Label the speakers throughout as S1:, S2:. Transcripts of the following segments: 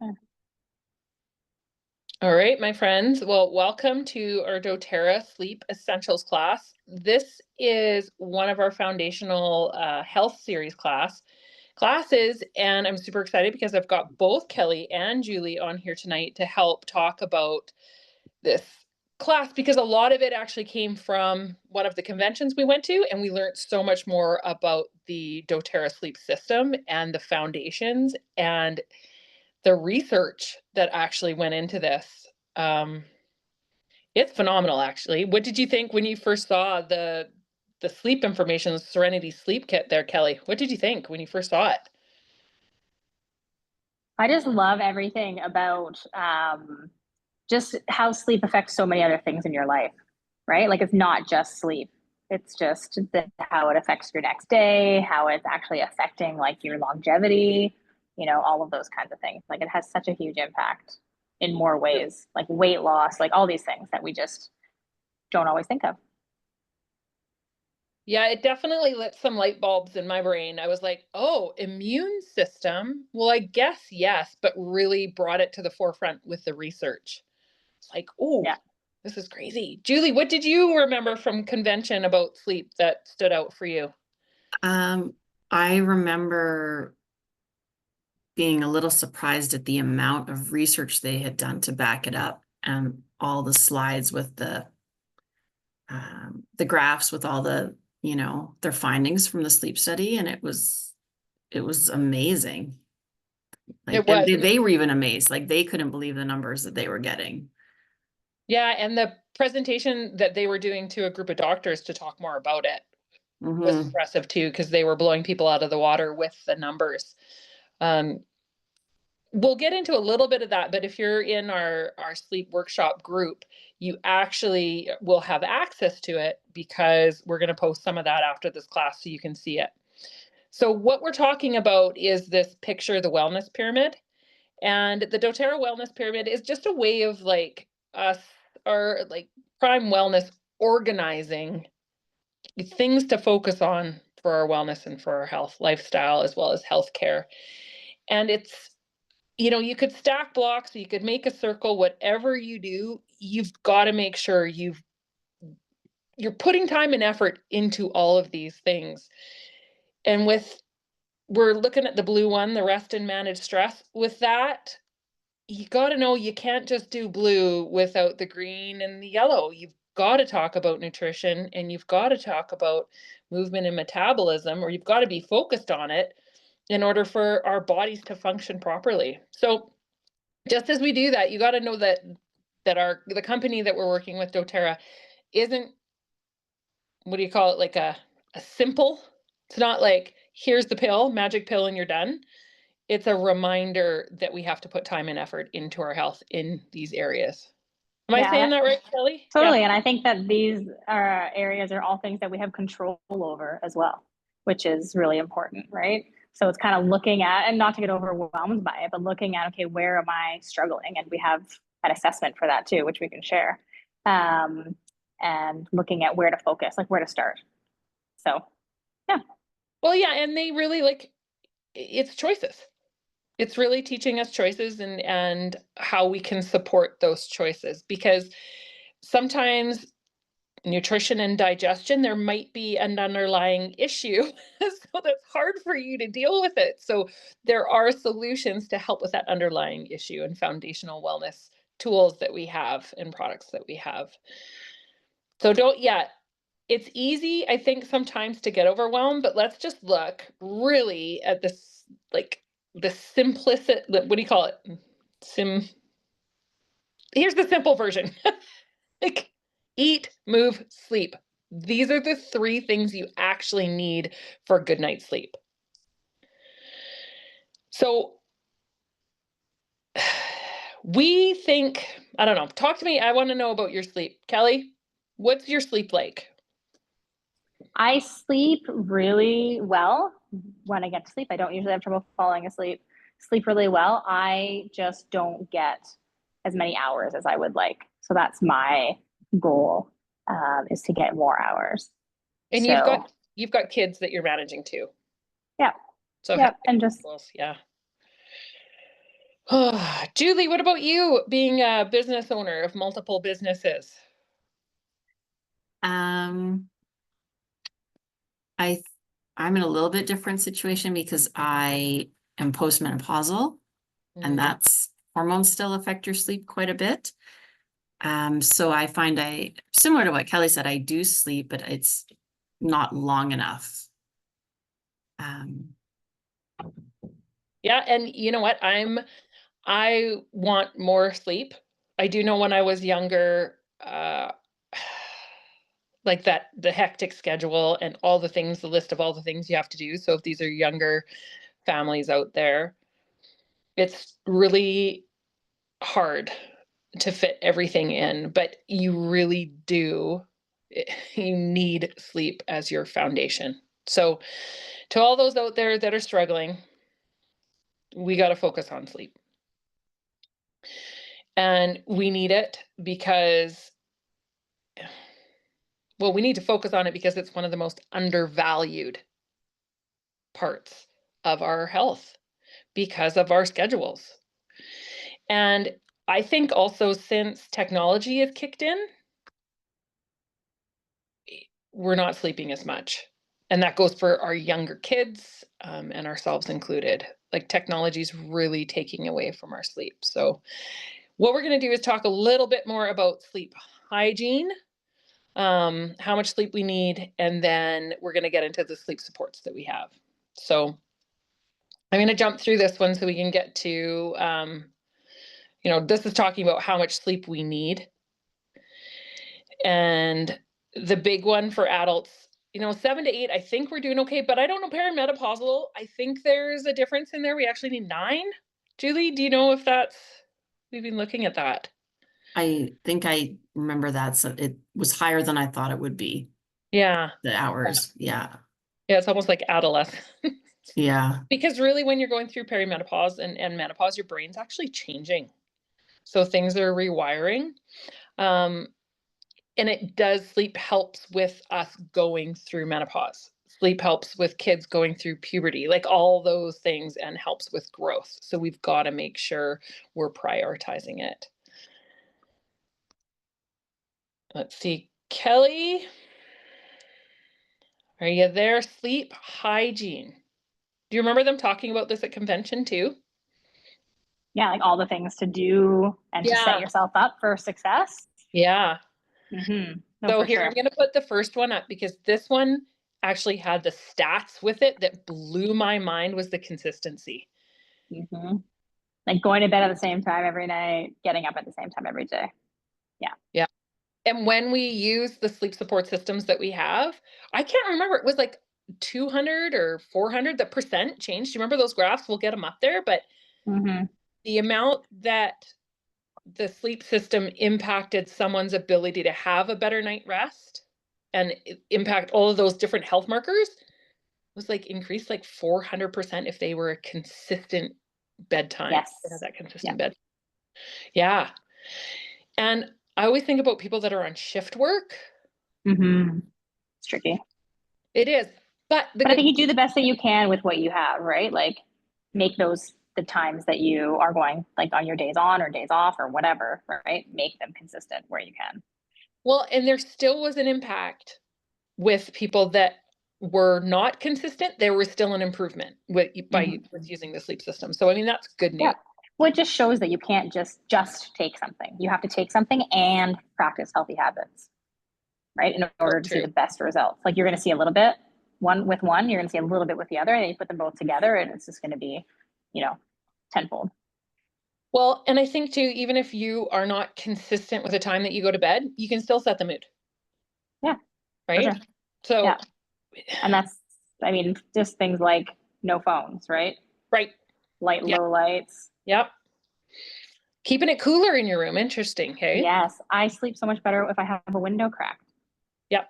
S1: Yeah.
S2: All right, my friends. Well, welcome to our doTERRA Sleep Essentials class. This is one of our foundational health series classes, and I'm super excited because I've got both Kelly and Julie on here tonight to help talk about this class, because a lot of it actually came from one of the conventions we went to, and we learned so much more about the doTERRA sleep system and the foundations and the research that actually went into this. Um, it's phenomenal, actually. What did you think when you first saw the sleep information, the Serenity Sleep Kit there, Kelly? What did you think when you first saw it?
S1: I just love everything about just how sleep affects so many other things in your life, right? Like it's not just sleep. It's just how it affects your next day, how it's actually affecting like your longevity, all of those kinds of things. Like it has such a huge impact in more ways, like weight loss, like all these things that we just don't always think of.
S2: Yeah, it definitely lit some light bulbs in my brain. I was like, oh, immune system? Well, I guess yes, but really brought it to the forefront with the research. It's like, oh,
S1: Yeah.
S2: this is crazy. Julie, what did you remember from convention about sleep that stood out for you?
S3: Um, I remember being a little surprised at the amount of research they had done to back it up, and all the slides with the graphs with all their findings from the sleep study, and it was amazing. Like,
S2: It
S3: and
S2: was.
S3: they were even amazed. Like they couldn't believe the numbers that they were getting.
S2: Yeah, and the presentation that they were doing to a group of doctors to talk more about it was
S3: Hmm.
S2: impressive too, because they were blowing people out of the water with the numbers. Um, we'll get into a little bit of that, but if you're in our sleep workshop group, you actually will have access to it, because we're going to post some of that after this class so you can see it. So what we're talking about is this picture, the wellness pyramid. And the doTERRA wellness pyramid is just a way of like us, our like prime wellness, organizing things to focus on for our wellness and for our health lifestyle, as well as healthcare. And it's, you could stack blocks, you could make a circle, whatever you do, you've got to make sure you're putting time and effort into all of these things. And we're looking at the blue one, the rest and manage stress. With that, you got to know you can't just do blue without the green and the yellow. You've got to talk about nutrition, and you've got to talk about movement and metabolism, or you've got to be focused on it in order for our bodies to function properly. So just as we do that, you got to know that the company that we're working with, doTERRA, isn't, what do you call it, like a simple. It's not like here's the pill, magic pill, and you're done. It's a reminder that we have to put time and effort into our health in these areas. Am I
S1: Yeah,
S2: saying that right, Kelly? Yeah.
S1: totally. And I think that these areas are all things that we have control over as well, which is really important, right? So it's kind of looking at, and not to get overwhelmed by it, but looking at, okay, where am I struggling? And we have an assessment for that too, which we can share. Um, and looking at where to focus, like where to start. So, yeah.
S2: Well, yeah, and they really it's choices. It's really teaching us choices, and how we can support those choices, because sometimes nutrition and digestion, there might be an underlying issue. So that's hard for you to deal with it. So there are solutions to help with that underlying issue, and foundational wellness tools that we have and products that we have. So it's easy, I think, sometimes to get overwhelmed, but let's just look really at this, like the simplicity, what do you call it? Sim, here's the simple version. Like, eat, move, sleep. These are the three things you actually need for a good night's sleep. So we think, I don't know, talk to me. I want to know about your sleep. Kelly, what's your sleep like?
S1: I sleep really well when I get to sleep. I don't usually have trouble falling asleep. Sleep really well. I just don't get as many hours as I would like. So that's my goal, is to get more hours.
S2: And
S1: So
S2: you've got kids that you're managing too.
S1: yeah,
S2: So
S1: yeah, and just
S2: yeah. Julie, what about you being a business owner of multiple businesses?
S3: Um, I I'm in a little bit different situation because I am postmenopausal, and
S2: Mhm.
S3: that's hormones still affect your sleep quite a bit. So I find similar to what Kelly said, I do sleep, but it's not long enough. Um,
S2: Yeah, and you know what? I want more sleep. I do know when I was younger, like that the hectic schedule and all the things, the list of all the things you have to do. So if these are younger families out there, it's really hard to fit everything in, but you really do. You need sleep as your foundation. So to all those out there that are struggling, we got to focus on sleep. And we need it because, well, we need to focus on it because it's one of the most undervalued parts of our health because of our schedules. And I think also since technology has kicked in, we're not sleeping as much. And that goes for our younger kids, and ourselves included. Like technology is really taking away from our sleep. So what we're going to do is talk a little bit more about sleep hygiene, how much sleep we need, and then we're going to get into the sleep supports that we have. So I'm going to jump through this one so we can get to, this is talking about how much sleep we need. And the big one for adults, 7 to 8, I think we're doing okay, but I don't know perimenopausal. I think there's a difference in there. We actually need 9. Julie, do you know if we've been looking at that?
S3: I think I remember that, so it was higher than I thought it would be.
S2: Yeah.
S3: The hours, yeah.
S2: Yeah, it's almost like adolescence.
S3: Yeah.
S2: Because really when you're going through perimenopause and menopause, your brain's actually changing. So things are rewiring. Um, and it does, sleep helps with us going through menopause. Sleep helps with kids going through puberty, like all those things, and helps with growth. So we've got to make sure we're prioritizing it. Let's see, Kelly, are you there? Sleep hygiene. Do you remember them talking about this at convention too?
S1: Yeah, like all the things to do and to set
S2: Yeah.
S1: yourself up for success.
S2: Yeah.
S1: No,
S2: So
S1: for
S2: here,
S1: sure.
S2: I'm going to put the first one up because this one actually had the stats with it that blew my mind, was the consistency.
S1: Like going to bed at the same time every night, getting up at the same time every day. Yeah.
S2: Yeah. And when we use the sleep support systems that we have, I can't remember, it was like 200 or 400, the percent changed. Do you remember those graphs? We'll get them up there, but the amount that the sleep system impacted someone's ability to have a better night rest and impact all of those different health markers was like increased like 400% if they were a consistent bedtime.
S1: Yes.
S2: They had that consistent bed. Yeah. And I always think about people that are on shift work.
S1: It's tricky.
S2: It is. But
S1: I think you do the best that you can with what you have, right? Like make those the times that you are going, like on your days on or days off or whatever, right? Make them consistent where you can.
S2: Well, and there still was an impact with people that were not consistent. There was still an improvement with using the sleep system. So I mean, that's good news.
S1: Yeah. Well, it just shows that you can't just take something. You have to take something and practice healthy habits, right? In order to see the best results. Like you're going to see a little bit one with one, you're going to see a little bit with the other, and you put them both together, and it's just going to be, tenfold.
S2: Well, and I think too, even if you are not consistent with the time that you go to bed, you can still set the mood.
S1: Yeah.
S2: Right.
S1: Sure.
S2: So,
S1: yeah. And that's, I mean, just things like no phones, right?
S2: Right.
S1: Low lights.
S2: Yep. Keeping it cooler in your room. Interesting. Hey.
S1: Yes. I sleep so much better if I have a window cracked.
S2: Yep.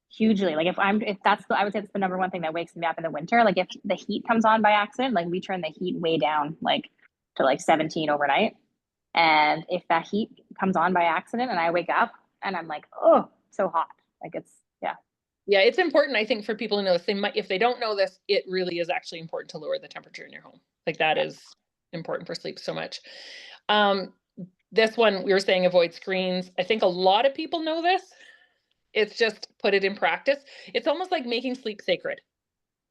S1: Hugely. Like if that's I would say it's the number one thing that wakes me up in the winter. Like if the heat comes on by accident, like we turn the heat way down, like to like 17 overnight. And if that heat comes on by accident and I wake up and I'm like, oh, so hot. Like
S2: yeah, it's important, I think, for people to know this. If they don't know this, it really is actually important to lower the temperature in your home. Like that is important for sleep so much. This one, we were saying avoid screens. I think a lot of people know this. It's just put it in practice. It's almost like making sleep sacred.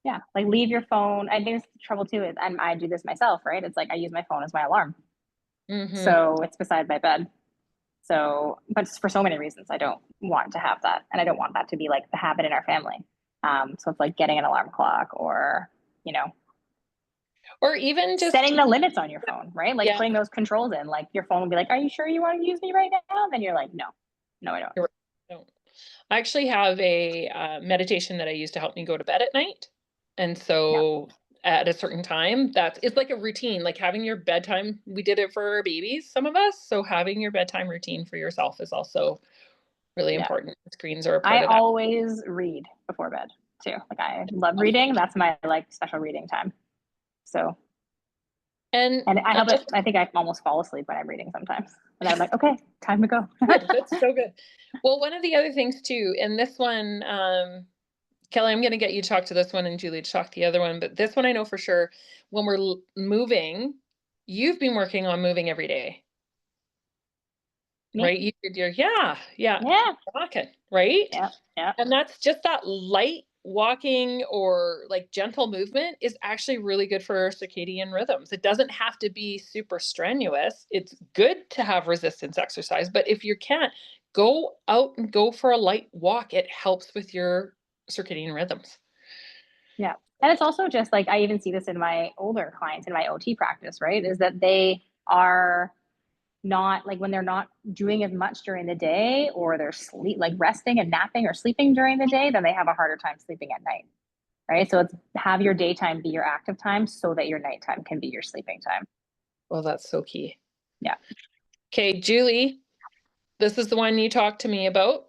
S1: Yeah, like leave your phone. I think it's the trouble too is, and I do this myself, right? It's like I use my phone as my alarm. So it's beside my bed. So, but for so many reasons, I don't want to have that. And I don't want that to be like the habit in our family. So it's like getting an alarm clock or, you know,
S2: Or even just
S1: setting the limits on your phone, right? Like
S2: yeah.
S1: putting those controls in, like your phone will be like, are you sure you want to use me right now? Then you're like, no, I don't.
S2: You're right. I actually have a meditation that I use to help me go to bed at night. And so at a certain time, it's like a routine, like having your bedtime. We did it for our babies, some of us. So having your bedtime routine for yourself is also really important. Screens are a part
S1: I
S2: of that.
S1: always read before bed too. Like I love reading. That's my like special reading time. So,
S2: And
S1: I think I almost fall asleep when I'm reading sometimes. And I'm like, okay, time to go.
S2: good. That's so good. Well, one of the other things too, and this one, Kelly, I'm going to get you to talk to this one and Julie to talk to the other one, but this one I know for sure, when we're moving, you've been working on moving every day.
S1: Me?
S2: Right? Yeah. Walking, right?
S1: Yeah.
S2: And that's just that light walking or like gentle movement is actually really good for our circadian rhythms. It doesn't have to be super strenuous. It's good to have resistance exercise, but if you can't, go out and go for a light walk. It helps with your circadian rhythms.
S1: Yeah. And it's also just like, I even see this in my older clients in my OT practice, right? Is that they are not like when they're not doing as much during the day or they're like resting and napping or sleeping during the day, then they have a harder time sleeping at night. Right. So it's have your daytime be your active time so that your nighttime can be your sleeping time.
S2: Well, that's so key.
S1: Yeah.
S2: Okay, Julie, this is the one you talked to me about.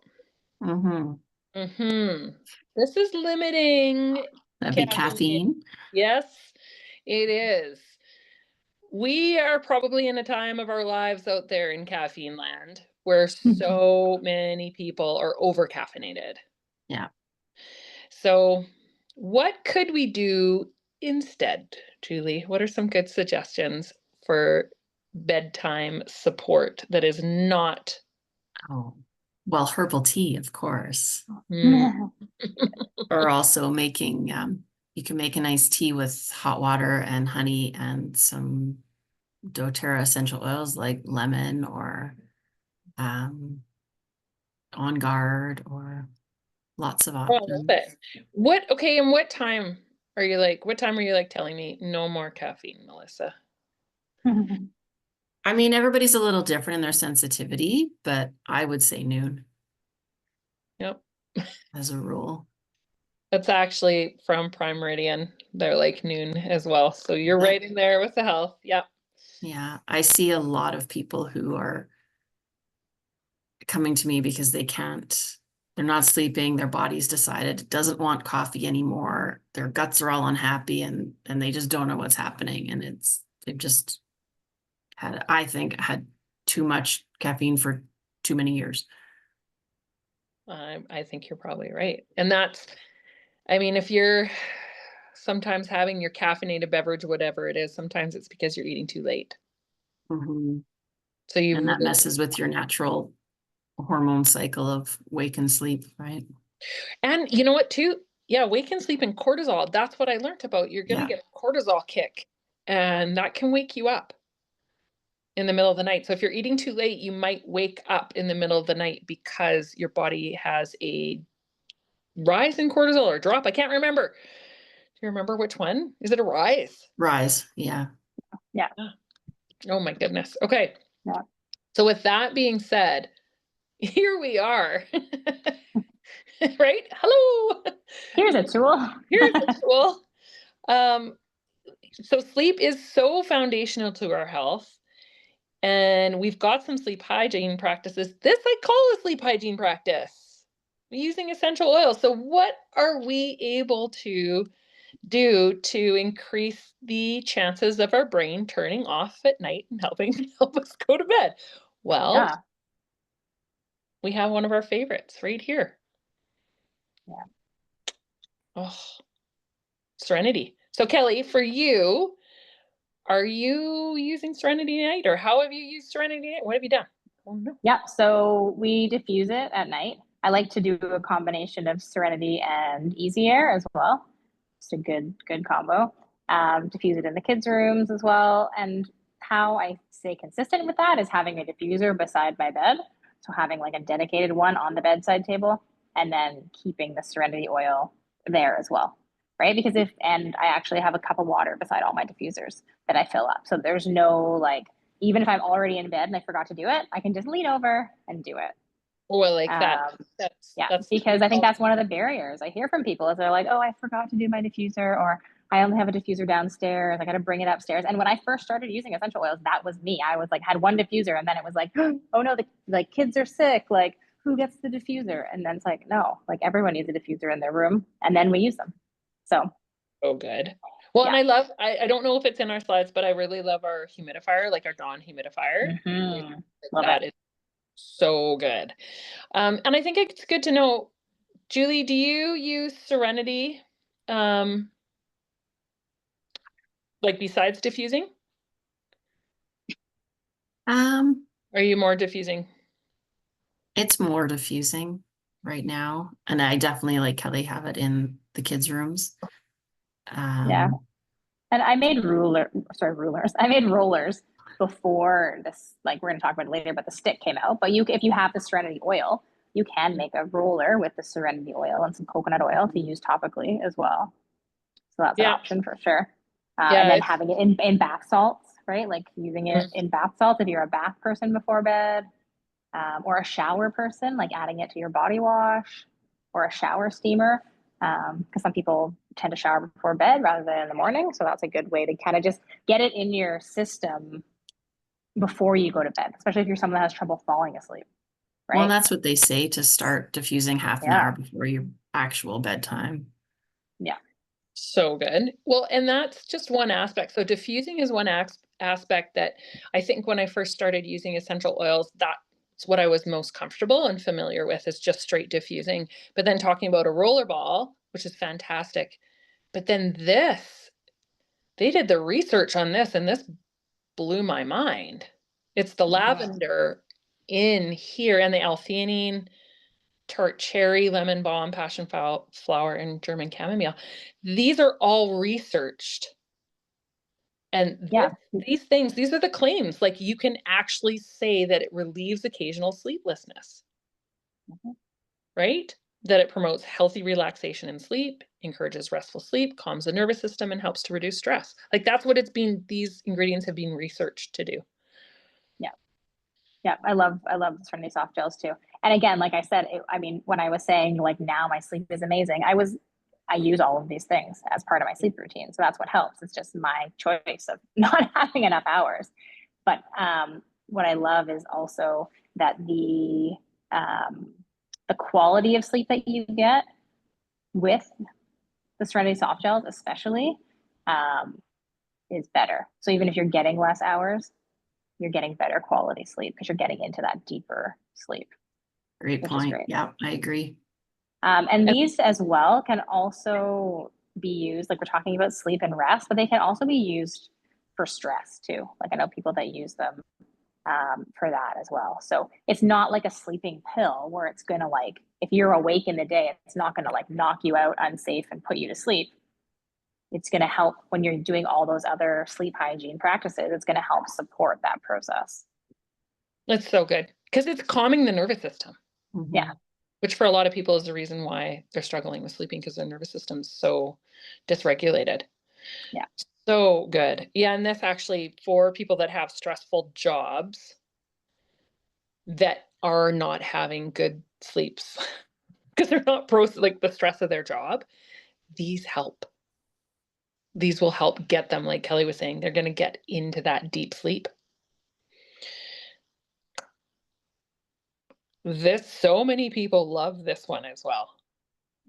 S2: This is limiting.
S3: That'd be caffeine.
S2: Yes, it is. We are probably in a time of our lives out there in caffeine land where so many people are over caffeinated.
S3: Yeah.
S2: So what could we do instead, Julie? What are some good suggestions for bedtime support that is not
S3: well, herbal tea, of course. Or also making you can make a nice tea with hot water and honey and some doTERRA essential oils like lemon or On Guard or lots of
S2: Oh, I love
S3: options.
S2: it. And what time are you like telling me no more caffeine, Melissa?
S3: I mean, everybody's a little different in their sensitivity, but I would say noon.
S2: Yep.
S3: As a rule.
S2: That's actually from Prime Meridian. They're like noon as well. So you're right in there with the health. Yep.
S3: Yeah. I see a lot of people who are coming to me because they're not sleeping. Their body's decided it doesn't want coffee anymore. Their guts are all unhappy and they just don't know what's happening. And they've just I think, had too much caffeine for too many years.
S2: I think you're probably right. And if you're sometimes having your caffeinated beverage, whatever it is, sometimes it's because you're eating too late. So
S3: and that messes with your natural hormone cycle of wake and sleep, right?
S2: And you know what too? Yeah, wake and sleep and cortisol. That's what I learned about. You're going to get a cortisol kick and that can wake you up in the middle of the night. So if you're eating too late, you might wake up in the middle of the night because your body has a rise in cortisol or drop. I can't remember. Do you remember which one? Is it a rise?
S3: Rise, yeah.
S1: Yeah.
S2: Oh my goodness. Okay.
S1: Yeah.
S2: So with that being said, here we are. Right? Hello.
S1: Here's a tool.
S2: Here's a tool. So sleep is so foundational to our health. And we've got some sleep hygiene practices. This I call a sleep hygiene practice. Using essential oils. So what are we able to do to increase the chances of our brain turning off at night and help us go to bed? Well, we have one of our favorites right here.
S1: Yeah.
S2: Oh, Serenity. So Kelly, for you, are you using Serenity Night, or how have you used Serenity Night? What have you done? Oh no.
S1: Yeah, so we diffuse it at night. I like to do a combination of Serenity and Easy Air as well. It's a good combo. Diffuse it in the kids' rooms as well. And how I stay consistent with that is having a diffuser beside my bed. So having like a dedicated one on the bedside table, and then keeping the Serenity oil there as well. Right? Because and I actually have a cup of water beside all my diffusers that I fill up. So there's no like, even if I'm already in bed and I forgot to do it, I can just lean over and do it.
S2: Oh, I like that.
S1: Yeah,
S2: That's
S1: because I think that's one of the barriers I hear from people is they're like, oh, I forgot to do my diffuser, or I only have a diffuser downstairs. I got to bring it upstairs. And when I first started using essential oils, that was me. I was like, had one diffuser, and then it was like, oh no, the like kids are sick. Like, who gets the diffuser? And then it's like, no, like everyone needs a diffuser in their room, and then we use them. So,
S2: so good. Well,
S1: yeah.
S2: and I love, I don't know if it's in our slides, but I really love our humidifier, like our Dawn humidifier.
S1: Mm-hmm. Love
S2: That
S1: it.
S2: is so good. And I think it's good to know, Julie, do you use Serenity, like besides diffusing? Are you more diffusing?
S3: It's more diffusing right now. And I definitely, like Kelly, have it in the kids' rooms.
S1: Yeah. And I made rulers. I made rollers before this, like we're gonna talk about it later, but the stick came out. But if you have the Serenity oil, you can make a roller with the Serenity oil and some coconut oil to use topically as well. So that's an
S2: Yeah.
S1: option for sure. And
S2: Yeah,
S1: then having it in bath salts, right? Like using it in bath salts if you're a bath person before bed, or a shower person, like adding it to your body wash or a shower steamer. Because some people tend to shower before bed rather than in the morning. So that's a good way to kind of just get it in your system before you go to bed, especially if you're someone that has trouble falling asleep,
S3: Well,
S1: right?
S3: that's what they say, to start diffusing half an hour
S1: Yeah.
S3: before your actual bedtime.
S1: Yeah.
S2: so good. Well, and that's just one aspect. So diffusing is one aspect that I think when I first started using essential oils, that's what I was most comfortable and familiar with, is just straight diffusing. But then talking about a roller ball, which is fantastic. But then they did the research on this, and this blew my mind. It's the lavender in here and the L-theanine, tart cherry, lemon balm, passion flower, and German chamomile. These are all researched. And
S1: Yeah.
S2: these are the claims. Like, you can actually say that it relieves occasional sleeplessness, right? That it promotes healthy relaxation and sleep, encourages restful sleep, calms the nervous system, and helps to reduce stress. Like, that's what these ingredients have been researched to do.
S1: Yeah. Yeah. I love the Serenity soft gels too. And again, like I said, I mean, when I was saying like now my sleep is amazing, I use all of these things as part of my sleep routine. So that's what helps. It's just my choice of not having enough hours. But what I love is also that the quality of sleep that you get with the Serenity soft gels, especially, um, is better. So even if you're getting less hours, you're getting better quality sleep because you're getting into that deeper sleep,
S3: Great
S1: which is
S3: point.
S1: great.
S3: Yeah, I agree.
S1: And these as well can also be used, like we're talking about sleep and rest, but they can also be used for stress too. Like I know people that use them for that as well. So it's not like a sleeping pill where it's going to like, if you're awake in the day, it's not going to like knock you out unsafe and put you to sleep. It's going to help when you're doing all those other sleep hygiene practices. It's going to help support that process.
S2: It's so good because it's calming the nervous system.
S1: Yeah.
S2: Which for a lot of people is the reason why they're struggling with sleeping, because their nervous system's so dysregulated.
S1: Yeah.
S2: So good. Yeah, and this actually, for people that have stressful jobs that are not having good sleeps because they're not like the stress of their job, these help. These will help get them, like Kelly was saying, they're going to get into that deep sleep. So many people love this one as well.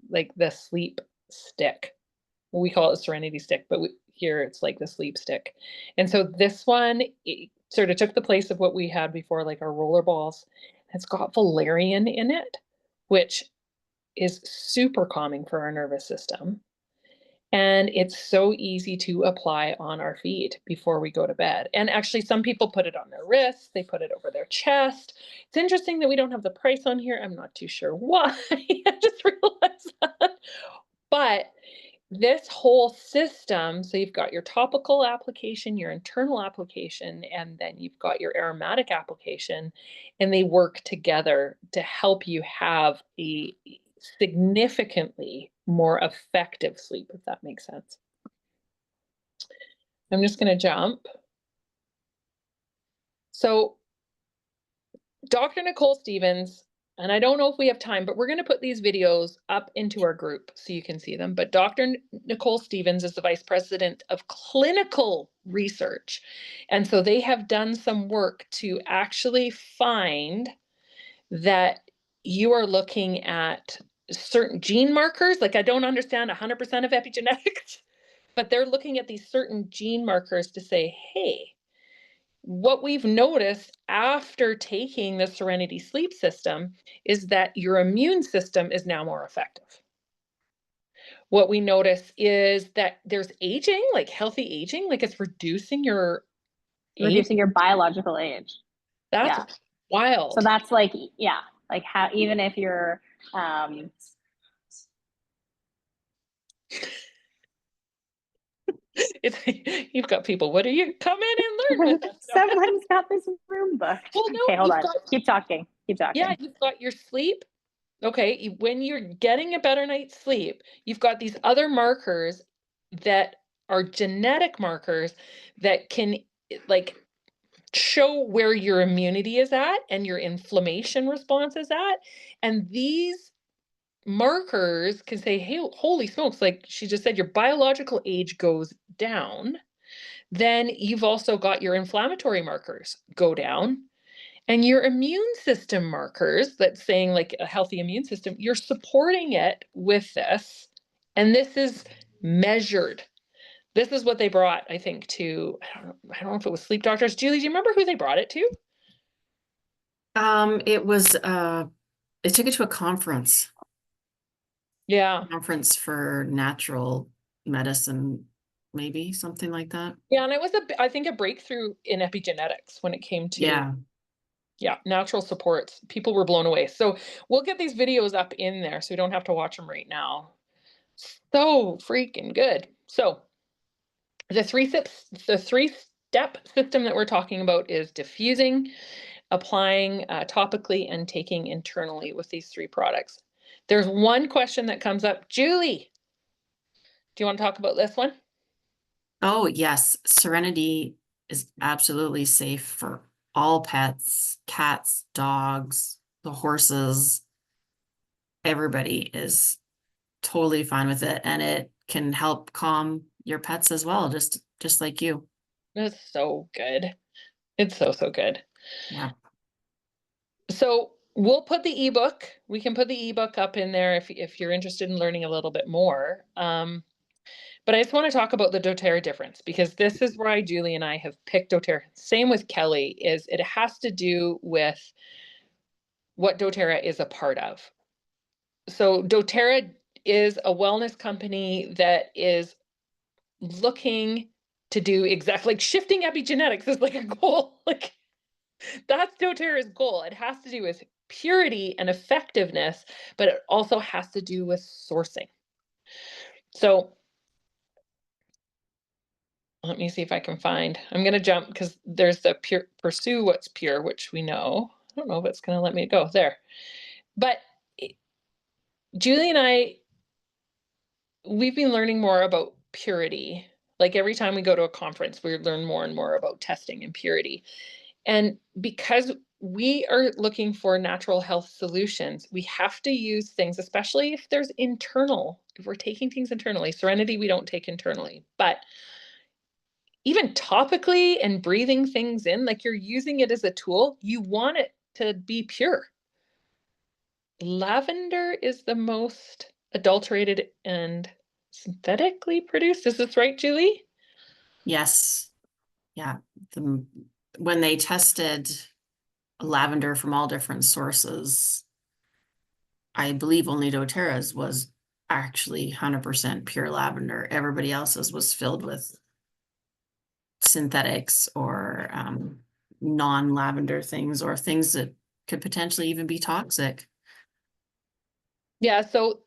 S2: Like the sleep stick. We call it a Serenity stick, but here it's like the sleep stick. And so this one, it sort of took the place of what we had before, like our roller balls. It's got valerian in it, which is super calming for our nervous system. And it's so easy to apply on our feet before we go to bed. And actually, some people put it on their wrists, they put it over their chest. It's interesting that we don't have the price on here. I'm not too sure why. I just realized that. But this whole system, so you've got your topical application, your internal application, and then you've got your aromatic application, and they work together to help you have a significantly more effective sleep, if that makes sense. I'm just going to jump. So Dr. Nicole Stevens, and I don't know if we have time, but we're going to put these videos up into our group so you can see them. But Dr. Nicole Stevens is the Vice President of Clinical Research. And so they have done some work to actually find that you are looking at certain gene markers. Like, I don't understand 100% of epigenetics, but they're looking at these certain gene markers to say, hey, what we've noticed after taking the Serenity Sleep System is that your immune system is now more effective. What we notice is that there's aging, like healthy aging, like it's reducing your age.
S1: Reducing your biological age.
S2: That's
S1: Yeah.
S2: wild.
S1: So that's like, yeah, like how, even if you're,
S2: it's, you've got people, what are you, come in and learn with us?
S1: someone's got this room booked.
S2: Well, no,
S1: okay, hold on.
S2: got,
S1: Keep talking.
S2: yeah, you've got your sleep. Okay, when you're getting a better night's sleep, you've got these other markers that are genetic markers that can like show where your immunity is at and your inflammation response is at. And these markers can say, hey, holy smokes, like she just said, your biological age goes down. Then you've also got your inflammatory markers go down. And your immune system markers that's saying like a healthy immune system, you're supporting it with this. And this is measured. This is what they brought, I think, to, I don't know if it was sleep doctors. Julie, do you remember who they brought it to?
S3: It was they took it to a conference.
S2: Yeah.
S3: Conference for natural medicine, maybe something like that.
S2: Yeah, and it was I think a breakthrough in epigenetics when it came to natural supports. People were blown away. So we'll get these videos up in there so we don't have to watch them right now. So freaking good. So the three-step system that we're talking about is diffusing, applying topically, and taking internally with these three products. There's one question that comes up. Julie, do you want to talk about this one?
S3: Oh, yes. Serenity is absolutely safe for all pets, cats, dogs, the horses. Everybody is totally fine with it, and it can help calm your pets as well, just like you.
S2: It's so good. It's so, so good.
S3: Yeah.
S2: So we'll put the ebook. We can put the ebook up in there if you're interested in learning a little bit more. But I just want to talk about the doTERRA difference, because this is why Julie and I have picked doTERRA. Same with Kelly, is it has to do with what doTERRA is a part of. So doTERRA is a wellness company that is looking to do exactly like shifting epigenetics is like a goal. Like that's doTERRA's goal. It has to do with purity and effectiveness, but it also has to do with sourcing. So let me see if I can find, I'm going to jump because there's the pure, pursue what's pure, which we know. I don't know if it's going to let me go there. But Julie and I, we've been learning more about purity. Like every time we go to a conference, we learn more and more about testing and purity. And because we are looking for natural health solutions, we have to use things, especially if there's internal, if we're taking things internally. Serenity, we don't take internally, but even topically and breathing things in, like you're using it as a tool, you want it to be pure. Lavender is the most adulterated and synthetically produced. Is this right, Julie?
S3: Yes. Yeah. When they tested lavender from all different sources, I believe only doTERRA's was actually 100% pure lavender. Everybody else's was filled with synthetics or non-lavender things, or things that could potentially even be toxic.
S2: Yeah, so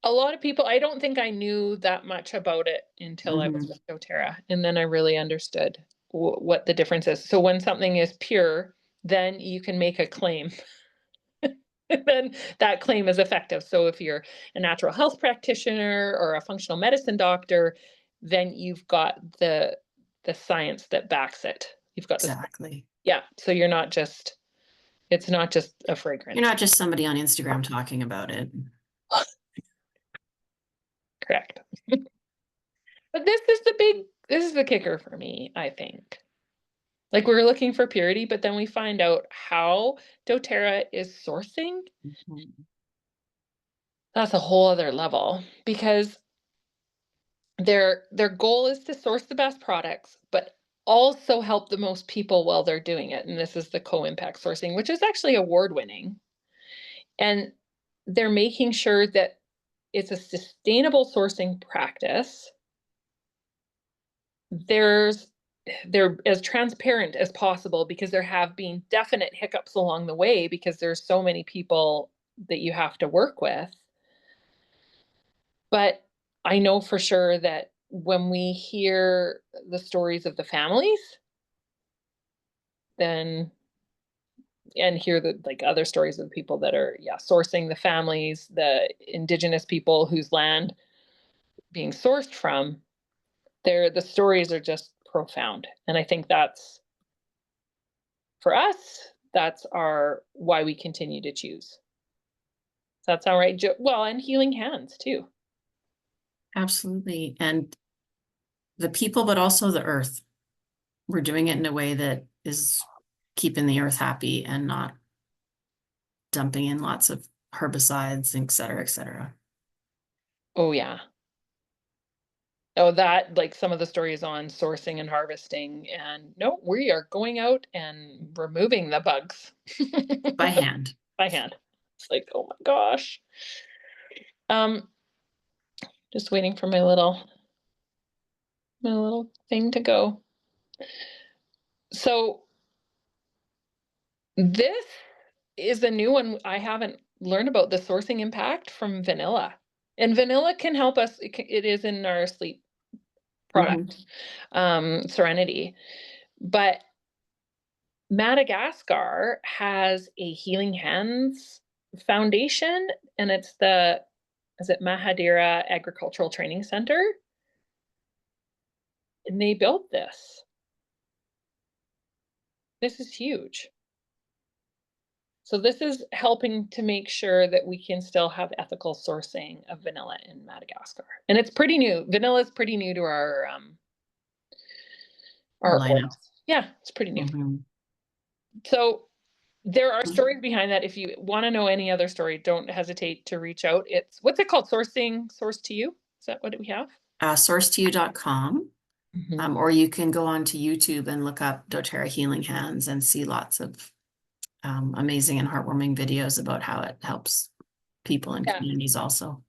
S2: a lot of people, I don't think I knew that much about it until I was with doTERRA, and then I really understood what the difference is. So when something is pure, then you can make a claim. Then that claim is effective. So if you're a natural health practitioner or a functional medicine doctor, then you've got the science that backs it. You've got this.
S3: Exactly.
S2: Yeah. So you're not just, it's not just a
S3: You're
S2: fragrance.
S3: not just somebody on Instagram talking about it.
S2: Correct. But this is the kicker for me, I think. Like, we're looking for purity, but then we find out how doTERRA is sourcing. That's a whole other level, because their goal is to source the best products, but also help the most people while they're doing it. And this is the co-impact sourcing, which is actually award-winning. And they're making sure that it's a sustainable sourcing practice. They're as transparent as possible, because there have been definite hiccups along the way, because there's so many people that you have to work with. But I know for sure that when we hear the stories of the families, then, and hear the like other stories of the people that are sourcing, the families, the indigenous people whose land being sourced from, the stories are just profound. And I think that's, for us, that's our why we continue to choose. Does that sound right? Well, and Healing Hands too.
S3: Absolutely. And the people, but also the earth. We're doing it in a way that is keeping the earth happy and not dumping in lots of herbicides, et cetera, et cetera.
S2: Oh yeah. Oh, that, like, some of the stories on sourcing and harvesting, and no, we are going out and removing the bugs
S3: By hand.
S2: by hand. It's like, oh my gosh. Um, just waiting for my little thing to go. So this is a new one. I haven't learned about the sourcing impact from vanilla, and vanilla can help us. It is in our sleep product, Serenity, but Madagascar has a Healing Hands Foundation, and it's is it Mahadira Agricultural Training Center? And they built this. This is huge. So this is helping to make sure that we can still have ethical sourcing of vanilla in Madagascar. And it's pretty new. Vanilla is pretty new to our
S3: lineup.
S2: oils. Yeah, it's pretty new. So there are stories behind that. If you want to know any other story, don't hesitate to reach out. What's it called? Source to You? Is that what we have?
S3: Sourcetoyou.com. Or you can go on to YouTube and look up doTERRA Healing Hands and see lots of amazing and heartwarming videos about how it helps people and communities also.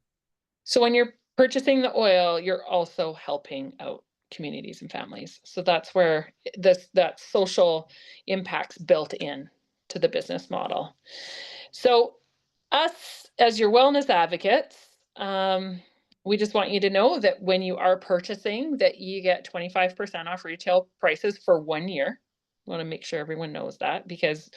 S2: So when you're purchasing the oil, you're also helping out communities and families. So that's where that social impact's built in to the business model. So us, as your wellness advocates, we just want you to know that when you are purchasing, that you get 25% off retail prices for 1 year. I want to make sure everyone knows that, because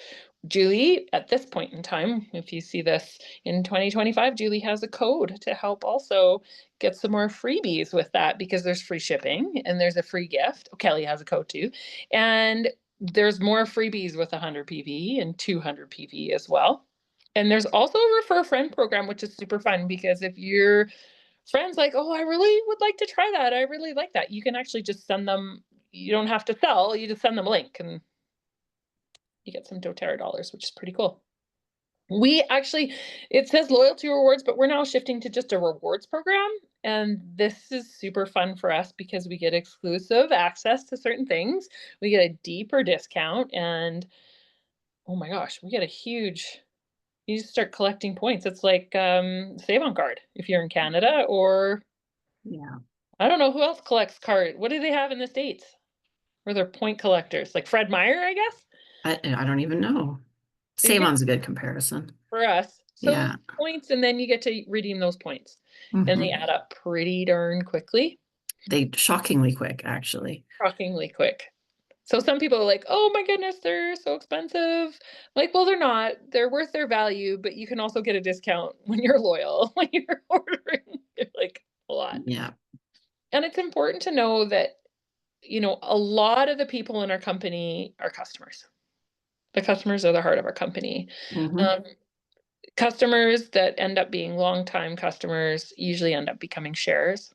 S2: Julie, at this point in time, if you see this in 2025, Julie has a code to help also get some more freebies with that, because there's free shipping and there's a free gift. Oh, Kelly has a code too. And there's more freebies with 100 PV and 200 PV as well. And there's also a refer a friend program, which is super fun, because if your friend's like, oh, I really would like to try that, I really like that, you can actually just send them, you don't have to sell, you just send them a link and you get some doTERRA dollars, which is pretty cool. We actually, it says loyalty rewards, but we're now shifting to just a rewards program. And this is super fun for us, because we get exclusive access to certain things. We get a deeper discount, and oh my gosh, we get a huge You just start collecting points. It's like Save on Card if you're in Canada, or
S3: Yeah.
S2: I don't know who else collects card. What do they have in the States? Where they're point collectors, like Fred Meyer, I guess.
S3: I don't even know.
S2: So you get
S3: Save-on's a good comparison.
S2: for us. So
S3: Yeah.
S2: points, and then you get to redeem those points, and they
S3: Mhm.
S2: add up pretty darn quickly,
S3: They shockingly quick, actually.
S2: shockingly quick. So some people are like, "Oh my goodness, they're so expensive." Like, well, they're not. They're worth their value, but you can also get a discount when you're loyal, when you're ordering like a lot.
S3: Yeah.
S2: And it's important to know that, a lot of the people in our company are customers. The customers are the heart of our company.
S3: Mhm.
S2: Um, Customers that end up being longtime customers usually end up becoming sharers.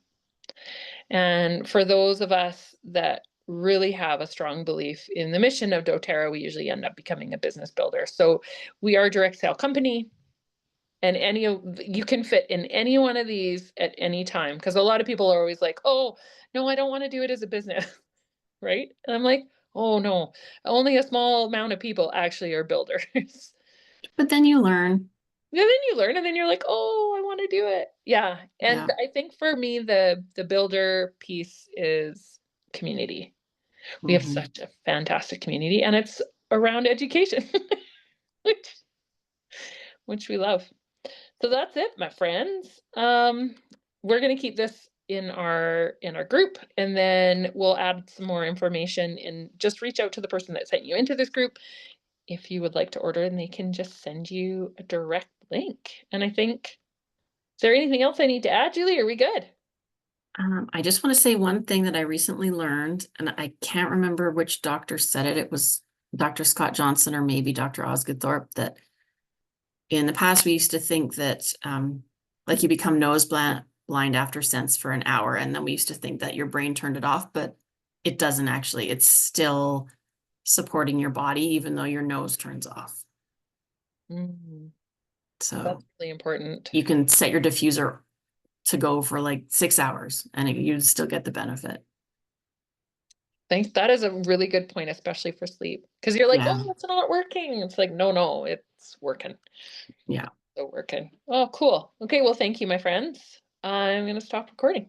S2: And for those of us that really have a strong belief in the mission of doTERRA, we usually end up becoming a business builder. So we are a direct sale company, and you can fit in any one of these at any time. Because a lot of people are always like, "Oh, no, I don't want to do it as a business," right? And I'm like, "Oh no, only a small amount of people actually are builders."
S3: But then you learn.
S2: Yeah, then you learn, and then you're like, "Oh, I wanna do it." Yeah, and
S3: Yeah.
S2: I think for me, the builder piece is community. We have
S3: Mhm.
S2: such a fantastic community, and it's around education, which which we love. So that's it, my friends. We're gonna keep this in our group, and then we'll add some more information, and just reach out to the person that sent you into this group if you would like to order, and they can just send you a direct link. And I think, is there anything else I need to add, Julie? Are we good?
S3: I just want to say one thing that I recently learned, and I can't remember which doctor said it. It was Dr. Scott Johnson or maybe Dr. Osgood Thorpe, that in the past we used to think that like you become blind after sense for an hour, and then we used to think that your brain turned it off, but it doesn't actually. It's still supporting your body even though your nose turns off.
S2: Mm,
S3: So
S2: that's really important.
S3: you can set your diffuser to go for like 6 hours and you'd still get the benefit.
S2: Thanks. That is a really good point, especially for sleep. Because you're like,
S3: Yeah.
S2: oh, it's not working. It's like, no, no, it's working.
S3: Yeah.
S2: So working. Oh, cool. Okay, well, thank you, my friends. I'm gonna stop recording.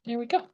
S2: There we go.